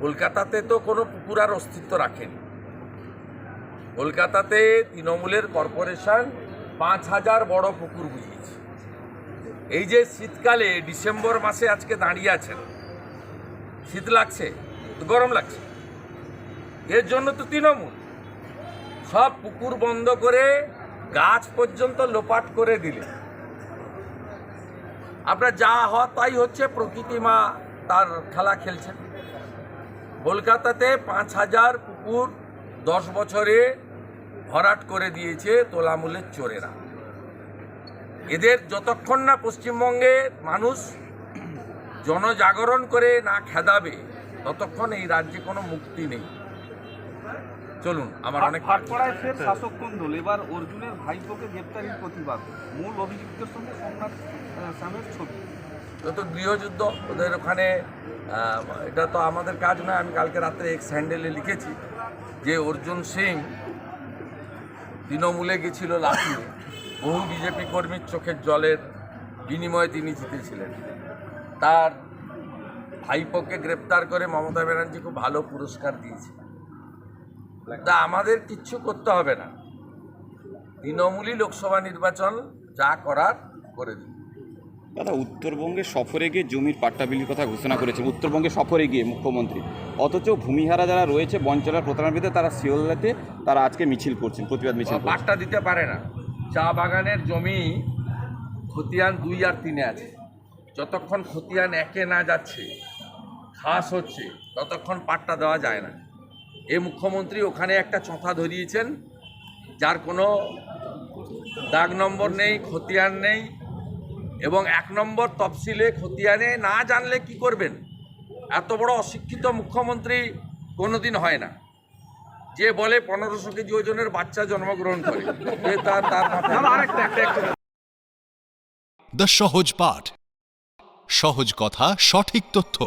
কলকাতাতে তো কোনো পুকুর আর অস্তিত্ব রাখেনি। কলকাতাতে তৃণমূলের কর্পোরেশন 5,000 বড় পুকুর বুঝিয়েছে। এই যে শীতকালে ডিসেম্বর মাসে আজকে দাঁড়িয়ে আছেন, শীত লাগছে, গরম লাগছে, এর জন্য তো তৃণমূল সব পুকুর বন্ধ করে গাছ পর্যন্ত লোপাট করে দিলে। আপনার যা হওয়া তাই হচ্ছে, প্রকৃতি মা তার খেলা খেলছেন। কলকাতাতে 5,000 পুকুর 10 বছরে ভরাট করে দিয়েছে তোলামূলের চোরেরা। এদের যতক্ষণ না পশ্চিমবঙ্গের মানুষ জনজাগরণ করে না খেদাবে, ততক্ষণ এই রাজ্যে কোনো মুক্তি নেই। চলুন, আমার অনেক ভাটপাড়ায় ফের শাসক কোন দল? এবার অর্জুনের ভাইপোকে গ্রেপ্তারির প্রতিবাদ, মূল অভিযুক্তের সঙ্গে সোমনাথ স্বামীর ছবি। যত গৃহযুদ্ধ ওদের ওখানে, এটা তো আমাদের কাজ নয়। আমি কালকে রাত্রে এক্স হ্যান্ডেলে লিখেছি যে অর্জুন সিং তৃণমূলে গেছিল লাফিয়ে, বহু বিজেপি কর্মীর চোখের জলের বিনিময়ে তিনি জিতেছিলেন। তার ভাইপোকে গ্রেপ্তার করে মমতা ব্যানার্জি খুব ভালো পুরস্কার দিয়েছে। তা আমাদের কিচ্ছু করতে হবে না, তৃণমূলই লোকসভা নির্বাচন যা করার করে দিন। দাদা, উত্তরবঙ্গে সফরে গিয়ে জমির পাট্টা বিলির কথা ঘোষণা করেছেন, উত্তরবঙ্গে সফরে গিয়ে মুখ্যমন্ত্রী, অথচ ভূমিহারা যারা রয়েছে বঞ্চনার প্রতারণার বিরুদ্ধে তারা শিয়ালদাতে তারা আজকে মিছিল করছেন, প্রতিবাদ মিছিল। পাট্টা দিতে পারে না, চা বাগানের জমি খতিয়ান 2 আর 3 আছে। যতক্ষণ খতিয়ান 1 না যাচ্ছে, ঘাস হচ্ছে, ততক্ষণ পাট্টা দেওয়া যায় না। এই মুখ্যমন্ত্রী ওখানে একটা চথা ধরিয়েছেন যার কোনো দাগ নম্বর নেই, খতিয়ান নেই, এবং 1 নম্বর তফসিলে খতিয়ানে না জানলে কি করবেন? এত বড় অশিক্ষিত মুখ্যমন্ত্রী কোনোদিন হয় না। যে বলে 1500 কেজি ওজনের বাচ্চা জন্মগ্রহণ করে, তার দ্য সহজ পাঠ, সহজ কথা, সঠিক তথ্য।